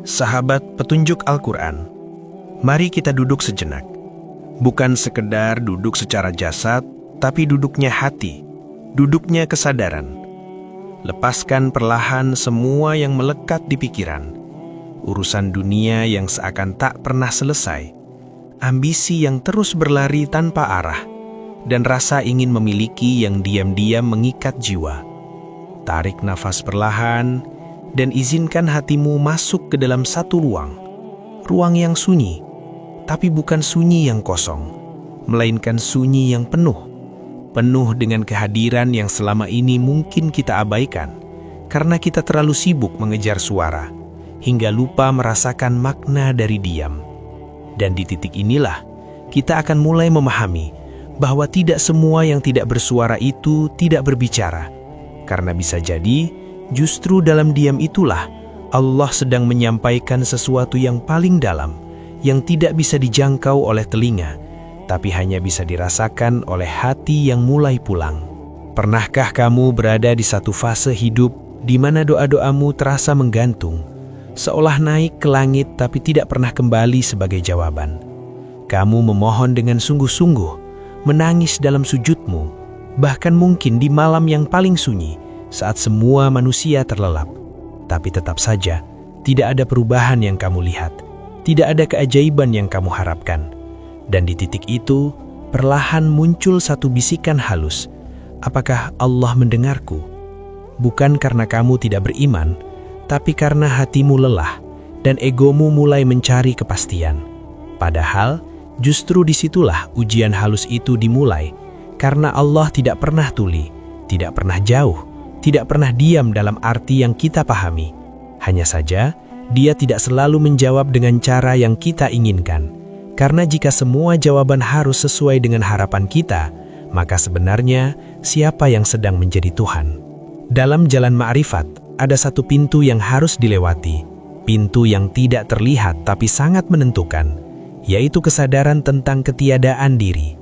Sahabat petunjuk Al-Quran, mari kita duduk sejenak. Bukan sekedar duduk secara jasad, tapi duduknya hati, duduknya kesadaran. Lepaskan perlahan semua yang melekat di pikiran. Urusan dunia yang seakan tak pernah selesai. Ambisi yang terus berlari tanpa arah. Dan rasa ingin memiliki yang diam-diam mengikat jiwa. Tarik nafas perlahan, dan izinkan hatimu masuk ke dalam satu ruang. Ruang yang sunyi, tapi bukan sunyi yang kosong, melainkan sunyi yang penuh. Penuh dengan kehadiran yang selama ini mungkin kita abaikan, karena kita terlalu sibuk mengejar suara, hingga lupa merasakan makna dari diam. Dan di titik inilah, kita akan mulai memahami bahwa tidak semua yang tidak bersuara itu tidak berbicara. Karena bisa jadi, justru dalam diam itulah Allah sedang menyampaikan sesuatu yang paling dalam, yang tidak bisa dijangkau oleh telinga, tapi hanya bisa dirasakan oleh hati yang mulai pulang. Pernahkah kamu berada di satu fase hidup di mana doa-doamu terasa menggantung, seolah naik ke langit tapi tidak pernah kembali sebagai jawaban? Kamu memohon dengan sungguh-sungguh, menangis dalam sujudmu, bahkan mungkin di malam yang paling sunyi, saat semua manusia terlelap. Tapi tetap saja, tidak ada perubahan yang kamu lihat, tidak ada keajaiban yang kamu harapkan. Dan di titik itu, perlahan muncul satu bisikan halus. Apakah Allah mendengarku? Bukan karena kamu tidak beriman, tapi karena hatimu lelah, dan egomu mulai mencari kepastian. Padahal, justru disitulah ujian halus itu dimulai, karena Allah tidak pernah tuli, tidak pernah jauh, tidak pernah diam dalam arti yang kita pahami. Hanya saja, Dia tidak selalu menjawab dengan cara yang kita inginkan. Karena jika semua jawaban harus sesuai dengan harapan kita, maka sebenarnya siapa yang sedang menjadi Tuhan? Dalam jalan ma'rifat, ada satu pintu yang harus dilewati. Pintu yang tidak terlihat tapi sangat menentukan, yaitu kesadaran tentang ketiadaan diri.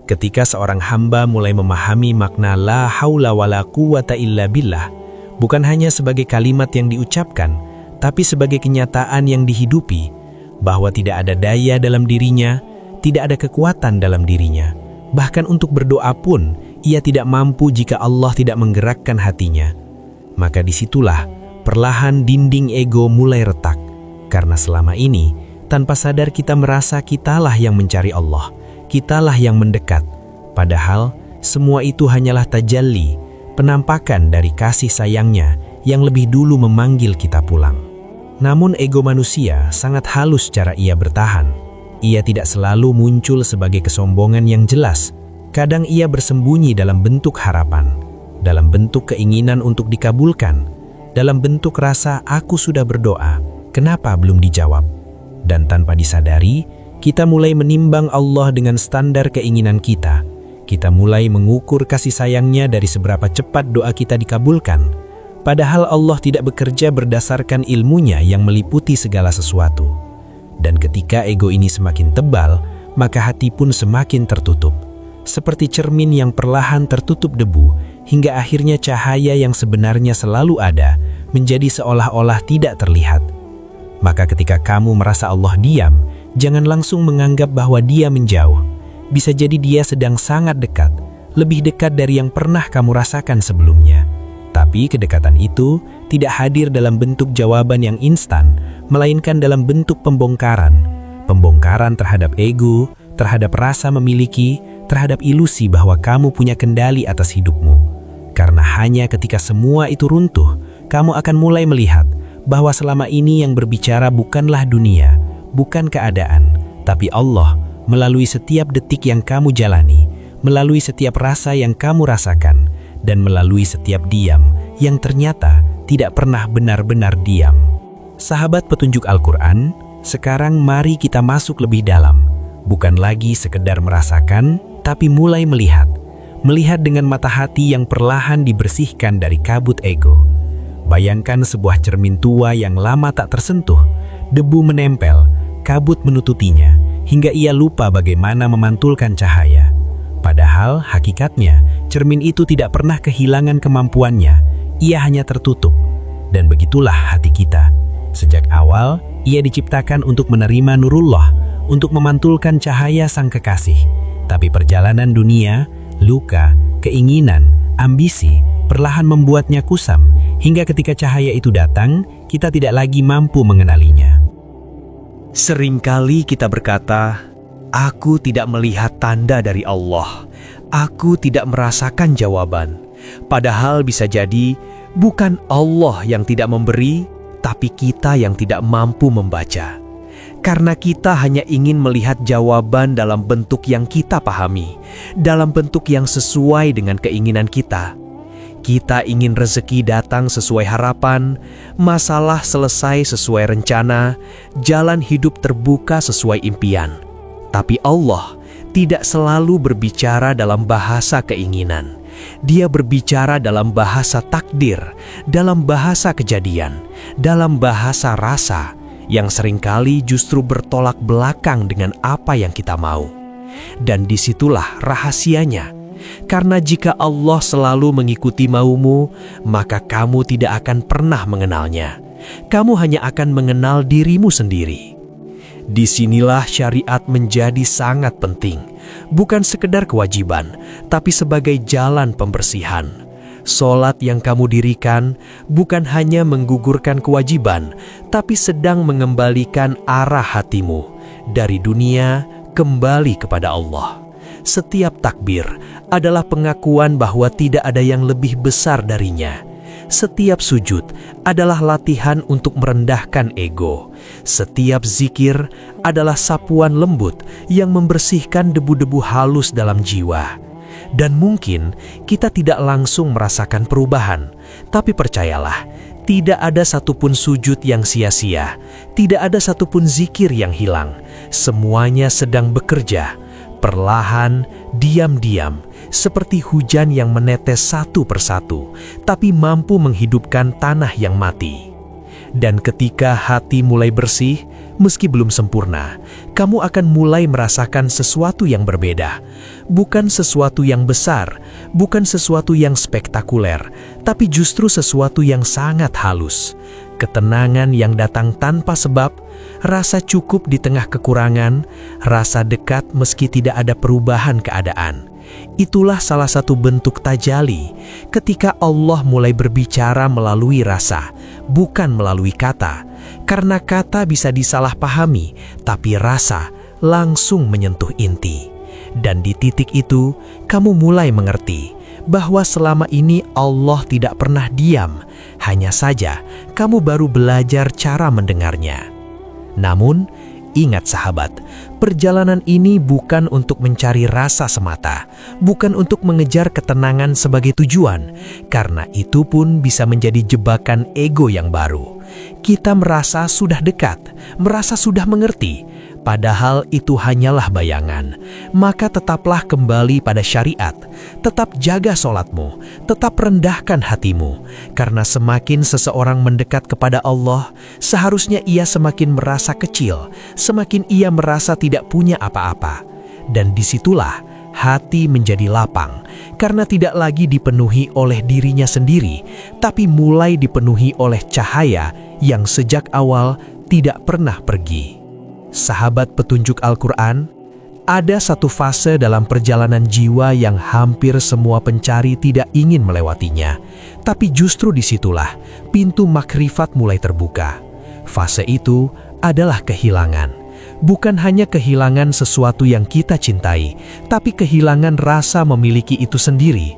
Ketika seorang hamba mulai memahami makna la haula wala quwata illa billah, bukan hanya sebagai kalimat yang diucapkan, tapi sebagai kenyataan yang dihidupi, bahwa tidak ada daya dalam dirinya, tidak ada kekuatan dalam dirinya. Bahkan untuk berdoa pun, ia tidak mampu jika Allah tidak menggerakkan hatinya. Maka disitulah, perlahan dinding ego mulai retak. Karena selama ini, tanpa sadar kita merasa kitalah yang mencari Allah. Kitalah yang mendekat, padahal semua itu hanyalah tajalli, penampakan dari kasih sayangnya yang lebih dulu memanggil kita pulang. Namun ego manusia sangat halus cara ia bertahan. Ia tidak selalu muncul sebagai kesombongan yang jelas. Kadang ia bersembunyi dalam bentuk harapan, dalam bentuk keinginan untuk dikabulkan, dalam bentuk rasa aku sudah berdoa, kenapa belum dijawab? Dan tanpa disadari, kita mulai menimbang Allah dengan standar keinginan kita. Kita mulai mengukur kasih sayangnya dari seberapa cepat doa kita dikabulkan. Padahal Allah tidak bekerja berdasarkan ilmunya yang meliputi segala sesuatu. Dan ketika ego ini semakin tebal, maka hati pun semakin tertutup. Seperti cermin yang perlahan tertutup debu, hingga akhirnya cahaya yang sebenarnya selalu ada, menjadi seolah-olah tidak terlihat. Maka ketika kamu merasa Allah diam, jangan langsung menganggap bahwa Dia menjauh. Bisa jadi Dia sedang sangat dekat, lebih dekat dari yang pernah kamu rasakan sebelumnya. Tapi kedekatan itu tidak hadir dalam bentuk jawaban yang instan, melainkan dalam bentuk pembongkaran. Pembongkaran terhadap ego, terhadap rasa memiliki, terhadap ilusi bahwa kamu punya kendali atas hidupmu. Karena hanya ketika semua itu runtuh, kamu akan mulai melihat bahwa selama ini yang berbicara bukanlah dunia, bukan keadaan, tapi Allah melalui setiap detik yang kamu jalani, melalui setiap rasa yang kamu rasakan, dan melalui setiap diam yang ternyata tidak pernah benar-benar diam. Sahabat petunjuk Al-Quran, sekarang mari kita masuk lebih dalam. Bukan lagi sekedar merasakan, tapi mulai melihat. Melihat dengan mata hati yang perlahan dibersihkan dari kabut ego. Bayangkan sebuah cermin tua yang lama tak tersentuh, debu menempel, kabut menututinya, hingga ia lupa bagaimana memantulkan cahaya. Padahal hakikatnya, cermin itu tidak pernah kehilangan kemampuannya, ia hanya tertutup. Dan begitulah hati kita. Sejak awal, ia diciptakan untuk menerima nurullah, untuk memantulkan cahaya sang kekasih. Tapi perjalanan dunia, luka, keinginan, ambisi, perlahan membuatnya kusam, hingga ketika cahaya itu datang, kita tidak lagi mampu mengenalinya. Seringkali kita berkata, "Aku tidak melihat tanda dari Allah. Aku tidak merasakan jawaban." Padahal bisa jadi bukan Allah yang tidak memberi, tapi kita yang tidak mampu membaca. Karena kita hanya ingin melihat jawaban dalam bentuk yang kita pahami, dalam bentuk yang sesuai dengan keinginan kita. Kita ingin rezeki datang sesuai harapan, masalah selesai sesuai rencana, jalan hidup terbuka sesuai impian. Tapi Allah tidak selalu berbicara dalam bahasa keinginan. Dia berbicara dalam bahasa takdir, dalam bahasa kejadian, dalam bahasa rasa, yang seringkali justru bertolak belakang dengan apa yang kita mau. Dan disitulah rahasianya. Karena jika Allah selalu mengikuti maumu, maka kamu tidak akan pernah mengenalnya. Kamu hanya akan mengenal dirimu sendiri. Disinilah syariat menjadi sangat penting, bukan sekedar kewajiban, tapi sebagai jalan pembersihan. Solat yang kamu dirikan bukan hanya menggugurkan kewajiban, tapi sedang mengembalikan arah hatimu dari dunia kembali kepada Allah. Setiap takbir adalah pengakuan bahwa tidak ada yang lebih besar darinya. Setiap sujud adalah latihan untuk merendahkan ego. Setiap zikir adalah sapuan lembut yang membersihkan debu-debu halus dalam jiwa. Dan mungkin kita tidak langsung merasakan perubahan, tapi percayalah, tidak ada satupun sujud yang sia-sia, tidak ada satupun zikir yang hilang. Semuanya sedang bekerja, perlahan, diam-diam, seperti hujan yang menetes satu persatu, tapi mampu menghidupkan tanah yang mati. Dan ketika hati mulai bersih, meski belum sempurna, kamu akan mulai merasakan sesuatu yang berbeda. Bukan sesuatu yang besar, bukan sesuatu yang spektakuler, tapi justru sesuatu yang sangat halus. Ketenangan yang datang tanpa sebab, rasa cukup di tengah kekurangan, rasa dekat meski tidak ada perubahan keadaan. Itulah salah satu bentuk tajali ketika Allah mulai berbicara melalui rasa, bukan melalui kata. Karena kata bisa disalahpahami, tapi rasa langsung menyentuh inti. Dan di titik itu, kamu mulai mengerti bahwa selama ini Allah tidak pernah diam, hanya saja kamu baru belajar cara mendengarnya. Namun, ingat sahabat, perjalanan ini bukan untuk mencari rasa semata, bukan untuk mengejar ketenangan sebagai tujuan, karena itu pun bisa menjadi jebakan ego yang baru. Kita merasa sudah dekat, merasa sudah mengerti, padahal itu hanyalah bayangan. Maka tetaplah kembali pada syariat, tetap jaga sholatmu, tetap rendahkan hatimu, karena semakin seseorang mendekat kepada Allah, seharusnya ia semakin merasa kecil, semakin ia merasa tidak punya apa-apa. Dan disitulah hati menjadi lapang, karena tidak lagi dipenuhi oleh dirinya sendiri, tapi mulai dipenuhi oleh cahaya yang sejak awal tidak pernah pergi. Sahabat petunjuk Al-Quran, ada satu fase dalam perjalanan jiwa yang hampir semua pencari tidak ingin melewatinya, tapi justru disitulah pintu makrifat mulai terbuka. Fase itu adalah kehilangan. Bukan hanya kehilangan sesuatu yang kita cintai, tapi kehilangan rasa memiliki itu sendiri.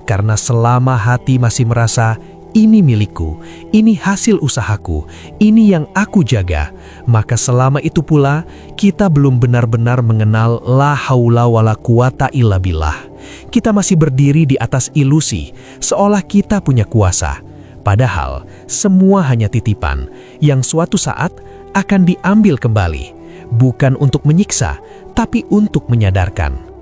Karena selama hati masih merasa, ini milikku, ini hasil usahaku, ini yang aku jaga, maka selama itu pula kita belum benar-benar mengenal la haula wala quwata illa billah. Kita masih berdiri di atas ilusi, seolah kita punya kuasa. Padahal semua hanya titipan yang suatu saat akan diambil kembali. Bukan untuk menyiksa, tapi untuk menyadarkan.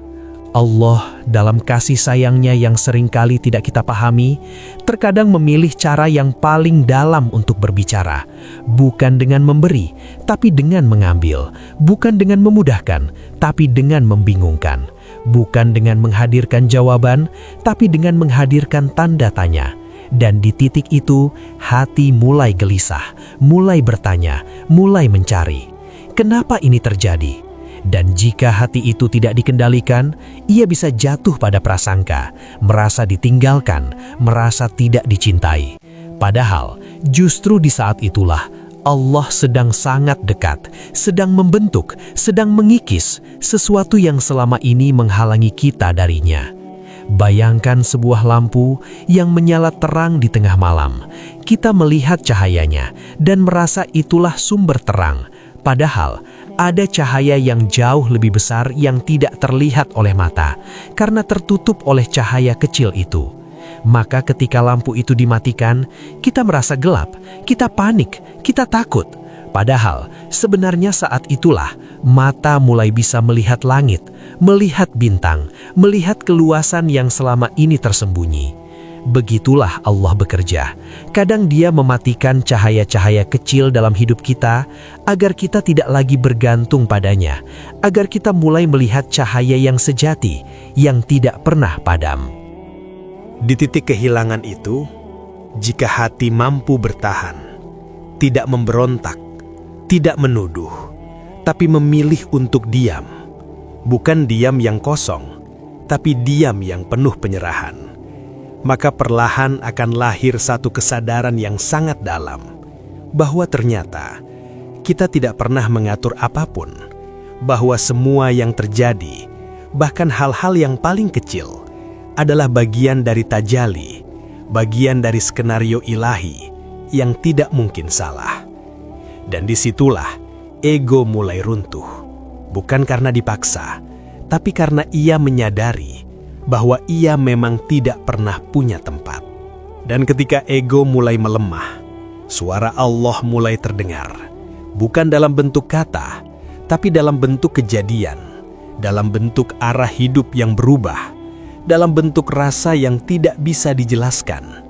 Allah dalam kasih sayangnya yang seringkali tidak kita pahami, terkadang memilih cara yang paling dalam untuk berbicara. Bukan dengan memberi, tapi dengan mengambil. Bukan dengan memudahkan, tapi dengan membingungkan. Bukan dengan menghadirkan jawaban, tapi dengan menghadirkan tanda tanya. Dan di titik itu, hati mulai gelisah, mulai bertanya, mulai mencari. Kenapa ini terjadi? Dan jika hati itu tidak dikendalikan, ia bisa jatuh pada prasangka, merasa ditinggalkan, merasa tidak dicintai. Padahal, justru di saat itulah Allah sedang sangat dekat, sedang membentuk, sedang mengikis sesuatu yang selama ini menghalangi kita darinya. Bayangkan sebuah lampu yang menyala terang di tengah malam. Kita melihat cahayanya dan merasa itulah sumber terang. Padahal, ada cahaya yang jauh lebih besar yang tidak terlihat oleh mata karena tertutup oleh cahaya kecil itu. Maka ketika lampu itu dimatikan, kita merasa gelap, kita panik, kita takut. Padahal sebenarnya saat itulah mata mulai bisa melihat langit, melihat bintang, melihat keluasan yang selama ini tersembunyi. Begitulah Allah bekerja. Kadang Dia mematikan cahaya-cahaya kecil dalam hidup kita agar kita tidak lagi bergantung padanya, agar kita mulai melihat cahaya yang sejati, yang tidak pernah padam. Di titik kehilangan itu, jika hati mampu bertahan, tidak memberontak, tidak menuduh, tapi memilih untuk diam. Bukan diam yang kosong, tapi diam yang penuh penyerahan. Maka perlahan akan lahir satu kesadaran yang sangat dalam, bahwa ternyata kita tidak pernah mengatur apapun, bahwa semua yang terjadi, bahkan hal-hal yang paling kecil, adalah bagian dari tajali, bagian dari skenario ilahi yang tidak mungkin salah. Dan disitulah ego mulai runtuh, bukan karena dipaksa, tapi karena ia menyadari bahwa ia memang tidak pernah punya tempat. Dan ketika ego mulai melemah, suara Allah mulai terdengar, bukan dalam bentuk kata, tapi dalam bentuk kejadian, dalam bentuk arah hidup yang berubah, dalam bentuk rasa yang tidak bisa dijelaskan.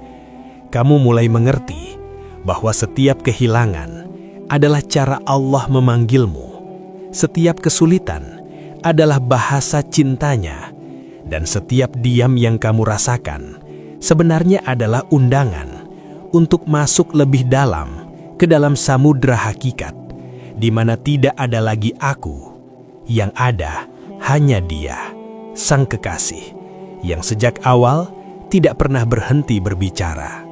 Kamu mulai mengerti bahwa setiap kehilangan adalah cara Allah memanggilmu. Setiap kesulitan adalah bahasa cintanya. Dan setiap diam yang kamu rasakan sebenarnya adalah undangan untuk masuk lebih dalam ke dalam samudra hakikat, di mana tidak ada lagi aku, yang ada hanya Dia, Sang Kekasih, yang sejak awal tidak pernah berhenti berbicara.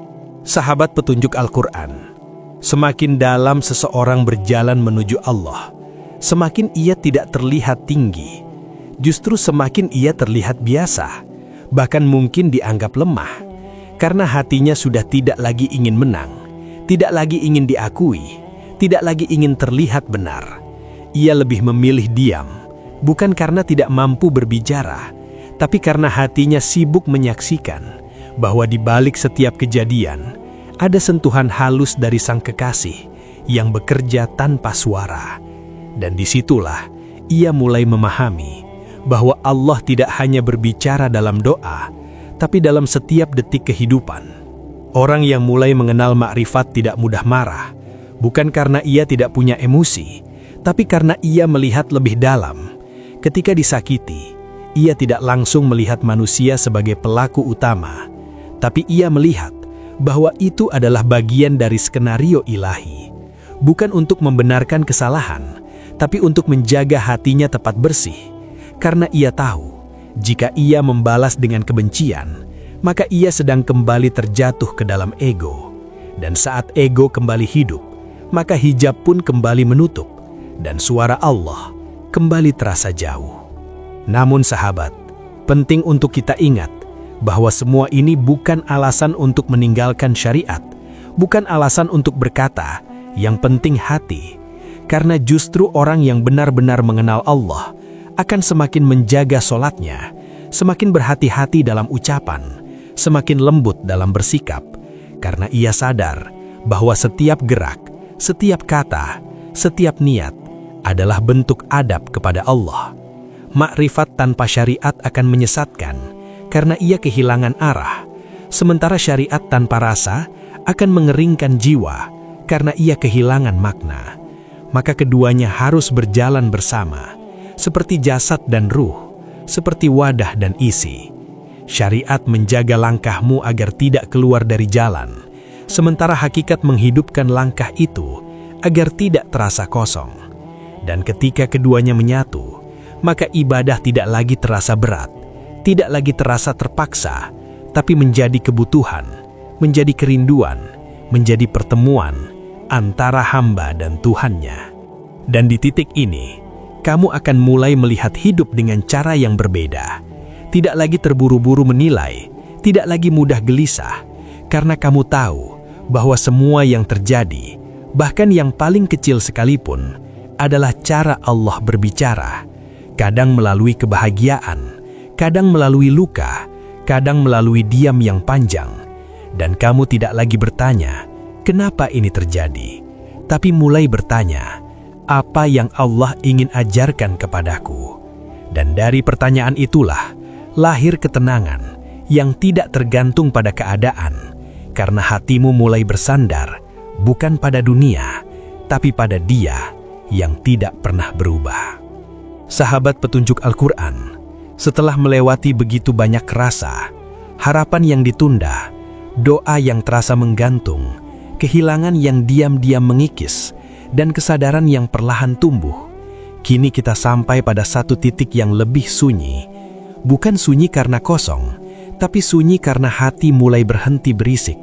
Sahabat petunjuk Al-Quran, semakin dalam seseorang berjalan menuju Allah, semakin ia tidak terlihat tinggi. Justru semakin ia terlihat biasa, bahkan mungkin dianggap lemah, karena hatinya sudah tidak lagi ingin menang, tidak lagi ingin diakui, tidak lagi ingin terlihat benar. Ia lebih memilih diam, bukan karena tidak mampu berbicara, tapi karena hatinya sibuk menyaksikan bahwa di balik setiap kejadian ada sentuhan halus dari Sang Kekasih yang bekerja tanpa suara. Dan disitulah ia mulai memahami bahwa Allah tidak hanya berbicara dalam doa, tapi dalam setiap detik kehidupan. Orang yang mulai mengenal makrifat tidak mudah marah, bukan karena ia tidak punya emosi, tapi karena ia melihat lebih dalam. Ketika disakiti, ia tidak langsung melihat manusia sebagai pelaku utama, tapi ia melihat bahwa itu adalah bagian dari skenario ilahi, bukan untuk membenarkan kesalahan, tapi untuk menjaga hatinya tepat bersih. Karena ia tahu, jika ia membalas dengan kebencian, maka ia sedang kembali terjatuh ke dalam ego. Dan saat ego kembali hidup, maka hijab pun kembali menutup, dan suara Allah kembali terasa jauh. Namun sahabat, penting untuk kita ingat bahwa semua ini bukan alasan untuk meninggalkan syariat, bukan alasan untuk berkata, yang penting hati. Karena justru orang yang benar-benar mengenal Allah akan semakin menjaga sholatnya, semakin berhati-hati dalam ucapan, semakin lembut dalam bersikap, karena ia sadar bahwa setiap gerak, setiap kata, setiap niat adalah bentuk adab kepada Allah. Makrifat tanpa syariat akan menyesatkan, karena ia kehilangan arah, sementara syariat tanpa rasa akan mengeringkan jiwa, karena ia kehilangan makna. Maka keduanya harus berjalan bersama, seperti jasad dan ruh, seperti wadah dan isi. Syariat menjaga langkahmu agar tidak keluar dari jalan, sementara hakikat menghidupkan langkah itu agar tidak terasa kosong. Dan ketika keduanya menyatu, maka ibadah tidak lagi terasa berat, tidak lagi terasa terpaksa, tapi menjadi kebutuhan, menjadi kerinduan, menjadi pertemuan antara hamba dan Tuhannya. Dan di titik ini, kamu akan mulai melihat hidup dengan cara yang berbeda. Tidak lagi terburu-buru menilai, tidak lagi mudah gelisah, karena kamu tahu bahwa semua yang terjadi, bahkan yang paling kecil sekalipun, adalah cara Allah berbicara. Kadang melalui kebahagiaan, kadang melalui luka, kadang melalui diam yang panjang. Dan kamu tidak lagi bertanya, kenapa ini terjadi? Tapi mulai bertanya, apa yang Allah ingin ajarkan kepadaku? Dan dari pertanyaan itulah, lahir ketenangan yang tidak tergantung pada keadaan, karena hatimu mulai bersandar, bukan pada dunia, tapi pada Dia yang tidak pernah berubah. Sahabat petunjuk Al-Quran, setelah melewati begitu banyak rasa, harapan yang ditunda, doa yang terasa menggantung, kehilangan yang diam-diam mengikis, dan kesadaran yang perlahan tumbuh, kini kita sampai pada satu titik yang lebih sunyi. Bukan sunyi karena kosong, tapi sunyi karena hati mulai berhenti berisik,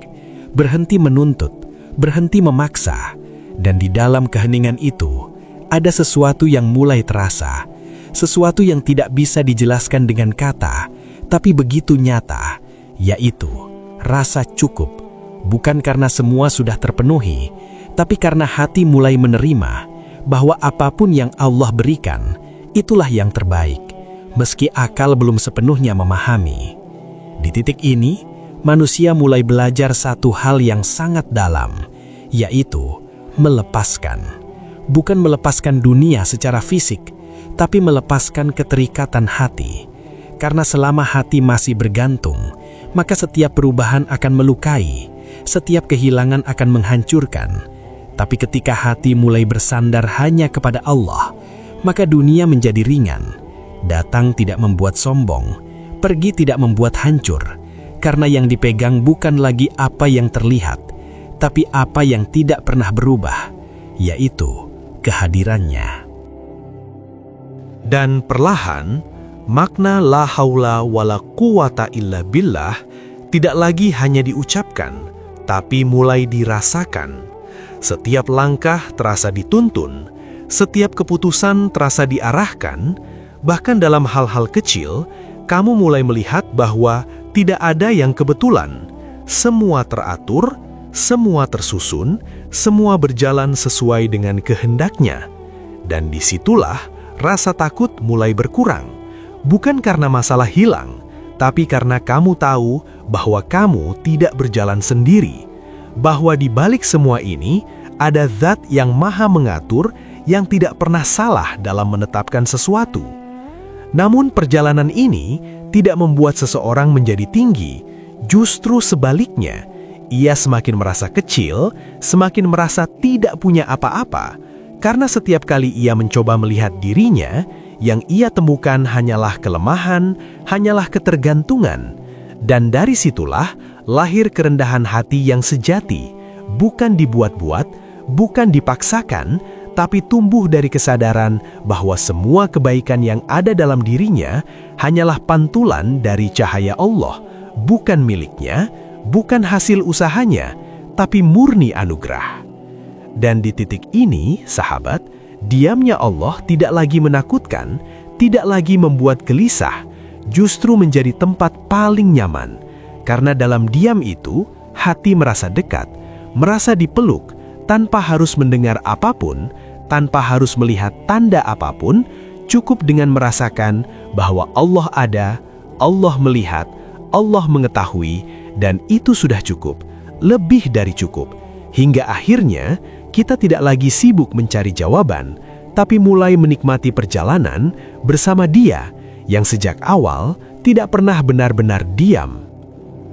berhenti menuntut, berhenti memaksa. Dan di dalam keheningan itu, ada sesuatu yang mulai terasa, sesuatu yang tidak bisa dijelaskan dengan kata, tapi begitu nyata, yaitu rasa cukup. Bukan karena semua sudah terpenuhi, tapi karena hati mulai menerima bahwa apapun yang Allah berikan, itulah yang terbaik, meski akal belum sepenuhnya memahami. Di titik ini, manusia mulai belajar satu hal yang sangat dalam, yaitu melepaskan. Bukan melepaskan dunia secara fisik, tapi melepaskan keterikatan hati. Karena selama hati masih bergantung, maka setiap perubahan akan melukai, setiap kehilangan akan menghancurkan. Tapi ketika hati mulai bersandar hanya kepada Allah, maka dunia menjadi ringan. Datang tidak membuat sombong, pergi tidak membuat hancur, karena yang dipegang bukan lagi apa yang terlihat, tapi apa yang tidak pernah berubah, yaitu kehadirannya. Dan perlahan, makna la haula wala quwata illa billah tidak lagi hanya diucapkan, tapi mulai dirasakan. Setiap langkah terasa dituntun, setiap keputusan terasa diarahkan, bahkan dalam hal-hal kecil, kamu mulai melihat bahwa tidak ada yang kebetulan. Semua teratur, semua tersusun, semua berjalan sesuai dengan kehendaknya. Dan disitulah rasa takut mulai berkurang. Bukan karena masalah hilang, tapi karena kamu tahu bahwa kamu tidak berjalan sendiri. Bahwa di balik semua ini, ada zat yang maha mengatur, yang tidak pernah salah dalam menetapkan sesuatu. Namun perjalanan ini tidak membuat seseorang menjadi tinggi, justru sebaliknya, ia semakin merasa kecil, semakin merasa tidak punya apa-apa, karena setiap kali ia mencoba melihat dirinya, yang ia temukan hanyalah kelemahan, hanyalah ketergantungan. Dan dari situlah lahir kerendahan hati yang sejati, bukan dibuat-buat, bukan dipaksakan, tapi tumbuh dari kesadaran bahwa semua kebaikan yang ada dalam dirinya hanyalah pantulan dari cahaya Allah, bukan miliknya, bukan hasil usahanya, tapi murni anugerah. Dan di titik ini, sahabat, diamnya Allah tidak lagi menakutkan, tidak lagi membuat gelisah, justru menjadi tempat paling nyaman. Karena dalam diam itu, hati merasa dekat, merasa dipeluk, tanpa harus mendengar apapun, tanpa harus melihat tanda apapun, cukup dengan merasakan bahwa Allah ada, Allah melihat, Allah mengetahui, dan itu sudah cukup, lebih dari cukup. Hingga akhirnya, kita tidak lagi sibuk mencari jawaban, tapi mulai menikmati perjalanan bersama Dia yang sejak awal tidak pernah benar-benar diam.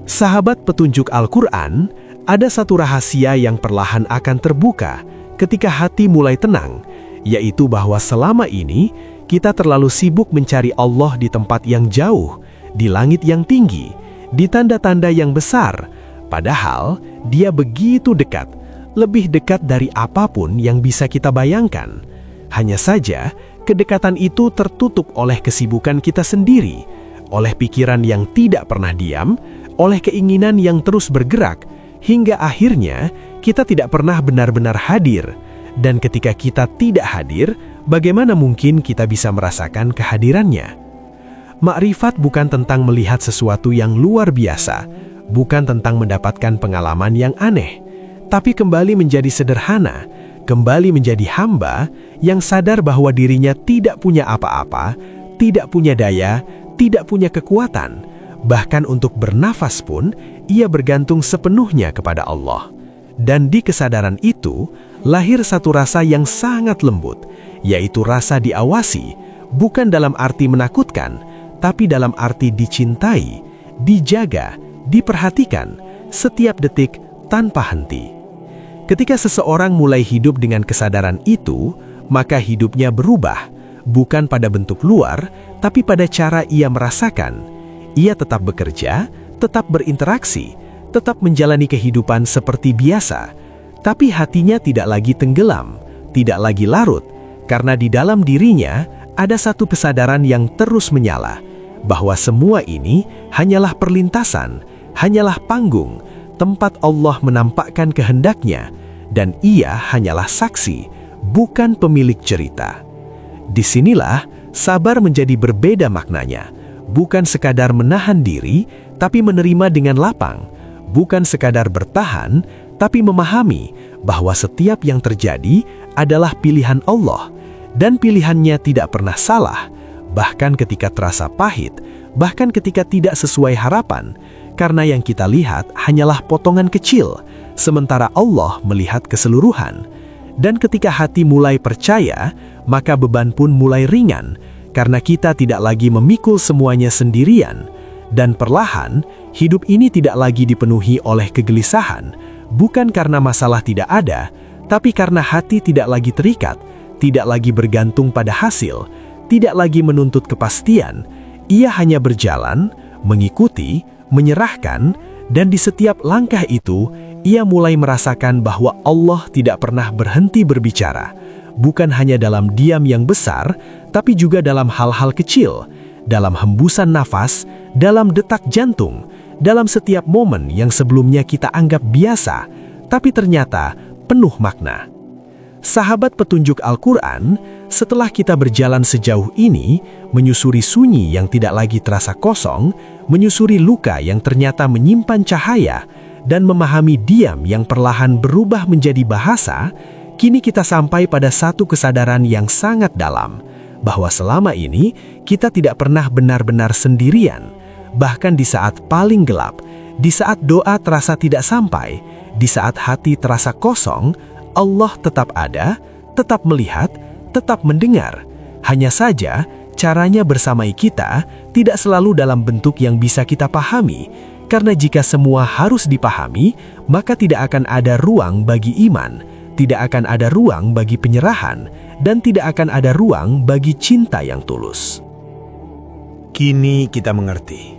Sahabat petunjuk Al-Quran, ada satu rahasia yang perlahan akan terbuka ketika hati mulai tenang, yaitu bahwa selama ini kita terlalu sibuk mencari Allah di tempat yang jauh, di langit yang tinggi, di tanda-tanda yang besar, padahal Dia begitu dekat, lebih dekat dari apapun yang bisa kita bayangkan. Hanya saja, kedekatan itu tertutup oleh kesibukan kita sendiri, oleh pikiran yang tidak pernah diam, oleh keinginan yang terus bergerak, hingga akhirnya kita tidak pernah benar-benar hadir. Dan ketika kita tidak hadir, bagaimana mungkin kita bisa merasakan kehadirannya? Makrifat bukan tentang melihat sesuatu yang luar biasa, bukan tentang mendapatkan pengalaman yang aneh, tapi kembali menjadi sederhana, kembali menjadi hamba yang sadar bahwa dirinya tidak punya apa-apa, tidak punya daya, tidak punya kekuatan. Bahkan untuk bernafas pun, ia bergantung sepenuhnya kepada Allah. Dan di kesadaran itu, lahir satu rasa yang sangat lembut, yaitu rasa diawasi, bukan dalam arti menakutkan, tapi dalam arti dicintai, dijaga, diperhatikan, setiap detik tanpa henti. Ketika seseorang mulai hidup dengan kesadaran itu, maka hidupnya berubah, bukan pada bentuk luar, tapi pada cara ia merasakan. Ia tetap bekerja, tetap berinteraksi, tetap menjalani kehidupan seperti biasa, tapi hatinya tidak lagi tenggelam, tidak lagi larut, karena di dalam dirinya ada satu kesadaran yang terus menyala, bahwa semua ini hanyalah perlintasan, hanyalah panggung, tempat Allah menampakkan kehendaknya, dan ia hanyalah saksi, bukan pemilik cerita. Disinilah sabar menjadi berbeda maknanya, bukan sekadar menahan diri, tapi menerima dengan lapang, bukan sekadar bertahan, tapi memahami bahwa setiap yang terjadi adalah pilihan Allah, dan pilihannya tidak pernah salah, bahkan ketika terasa pahit, bahkan ketika tidak sesuai harapan, karena yang kita lihat hanyalah potongan kecil, sementara Allah melihat keseluruhan. Dan ketika hati mulai percaya, maka beban pun mulai ringan, karena kita tidak lagi memikul semuanya sendirian. Dan perlahan, hidup ini tidak lagi dipenuhi oleh kegelisahan, bukan karena masalah tidak ada, tapi karena hati tidak lagi terikat, tidak lagi bergantung pada hasil, tidak lagi menuntut kepastian. Ia hanya berjalan, mengikuti, menyerahkan, dan di setiap langkah itu, ia mulai merasakan bahwa Allah tidak pernah berhenti berbicara, bukan hanya dalam diam yang besar, tapi juga dalam hal-hal kecil, dalam hembusan nafas, dalam detak jantung, dalam setiap momen yang sebelumnya kita anggap biasa, tapi ternyata penuh makna. Sahabat petunjuk Al-Quran, setelah kita berjalan sejauh ini, menyusuri sunyi yang tidak lagi terasa kosong, menyusuri luka yang ternyata menyimpan cahaya, dan memahami diam yang perlahan berubah menjadi bahasa, kini kita sampai pada satu kesadaran yang sangat dalam, bahwa selama ini kita tidak pernah benar-benar sendirian, bahkan di saat paling gelap, di saat doa terasa tidak sampai, di saat hati terasa kosong, Allah tetap ada, tetap melihat, tetap mendengar. Hanya saja, caranya bersamai kita tidak selalu dalam bentuk yang bisa kita pahami, karena jika semua harus dipahami, maka tidak akan ada ruang bagi iman, tidak akan ada ruang bagi penyerahan, dan tidak akan ada ruang bagi cinta yang tulus. Kini kita mengerti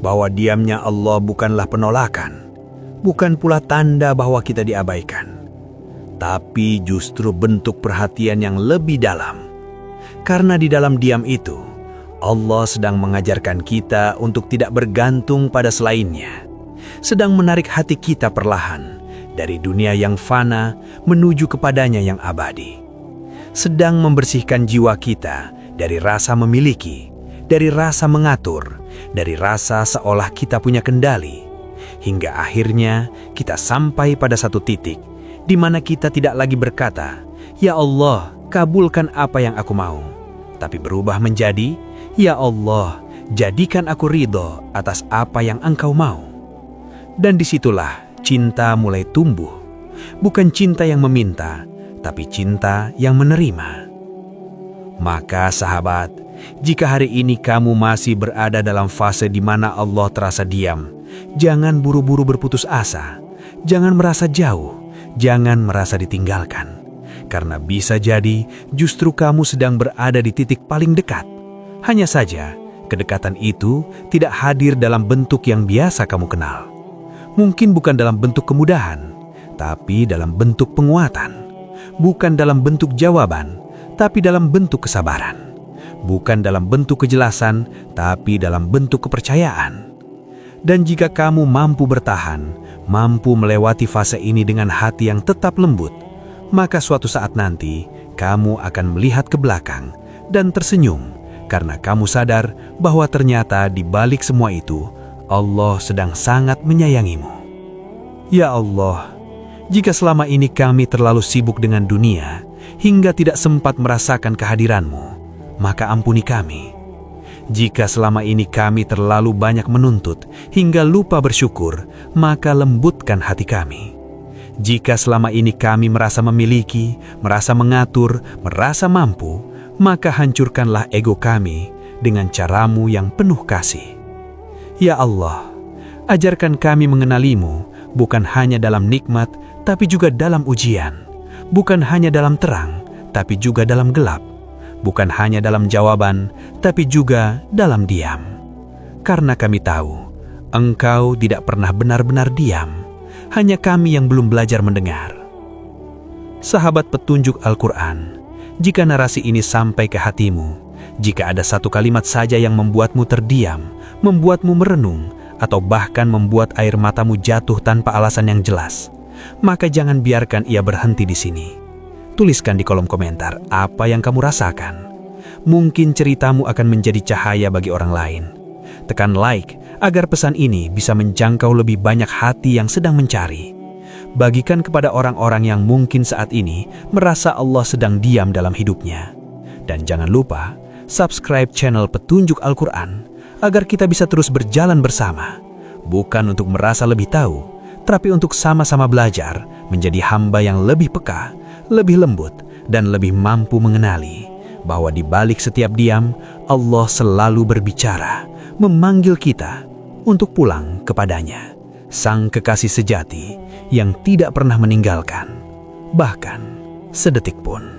bahwa diamnya Allah bukanlah penolakan, bukan pula tanda bahwa kita diabaikan, tapi justru bentuk perhatian yang lebih dalam. Karena di dalam diam itu, Allah sedang mengajarkan kita untuk tidak bergantung pada selainnya, sedang menarik hati kita perlahan dari dunia yang fana menuju kepadanya yang abadi, sedang membersihkan jiwa kita dari rasa memiliki, dari rasa mengatur, dari rasa seolah kita punya kendali, hingga akhirnya kita sampai pada satu titik di mana kita tidak lagi berkata, "Ya Allah, kabulkan apa yang aku mau," tapi berubah menjadi, "Ya Allah, jadikan aku ridho atas apa yang Engkau mau." Dan disitulah cinta mulai tumbuh, bukan cinta yang meminta, tapi cinta yang menerima. Maka sahabat, jika hari ini kamu masih berada dalam fase di mana Allah terasa diam, jangan buru-buru berputus asa, jangan merasa jauh, jangan merasa ditinggalkan, karena bisa jadi justru kamu sedang berada di titik paling dekat. Hanya saja, Kedekatan itu tidak hadir dalam bentuk yang biasa kamu kenal. Mungkin bukan dalam bentuk kemudahan, tapi dalam bentuk penguatan. Bukan dalam bentuk jawaban, tapi dalam bentuk kesabaran. Bukan dalam bentuk kejelasan, tapi dalam bentuk kepercayaan. Dan jika kamu mampu bertahan, mampu melewati fase ini dengan hati yang tetap lembut, maka suatu saat nanti kamu akan melihat ke belakang dan tersenyum karena kamu sadar bahwa ternyata di balik semua itu Allah sedang sangat menyayangimu. Ya Allah, jika selama ini kami terlalu sibuk dengan dunia hingga tidak sempat merasakan kehadiran-Mu, maka ampuni kami. Jika selama ini kami terlalu banyak menuntut hingga lupa bersyukur, maka lembutkan hati kami. Jika selama ini kami merasa memiliki, merasa mengatur, merasa mampu, maka hancurkanlah ego kami dengan cara-Mu yang penuh kasih. Ya Allah, ajarkan kami mengenali-Mu bukan hanya dalam nikmat, tapi juga dalam ujian. Bukan hanya dalam terang, tapi juga dalam gelap. Bukan hanya dalam jawaban, tapi juga dalam diam. Karena kami tahu, Engkau tidak pernah benar-benar diam. Hanya kami yang belum belajar mendengar. Sahabat petunjuk Al-Quran, jika narasi ini sampai ke hatimu, jika ada satu kalimat saja yang membuatmu terdiam, membuatmu merenung, atau bahkan membuat air matamu jatuh tanpa alasan yang jelas, maka jangan biarkan ia berhenti di sini. Tuliskan di kolom komentar apa yang kamu rasakan. Mungkin ceritamu akan menjadi cahaya bagi orang lain. Tekan like agar pesan ini bisa menjangkau lebih banyak hati yang sedang mencari. Bagikan kepada orang-orang yang mungkin saat ini merasa Allah sedang diam dalam hidupnya. Dan jangan lupa subscribe channel Petunjuk Al-Quran agar kita bisa terus berjalan bersama. Bukan untuk merasa lebih tahu, tapi untuk sama-sama belajar menjadi hamba yang lebih peka, lebih lembut, dan lebih mampu mengenali bahwa di balik setiap diam, Allah selalu berbicara, memanggil kita untuk pulang kepadanya, Sang Kekasih sejati yang tidak pernah meninggalkan, bahkan sedetik pun.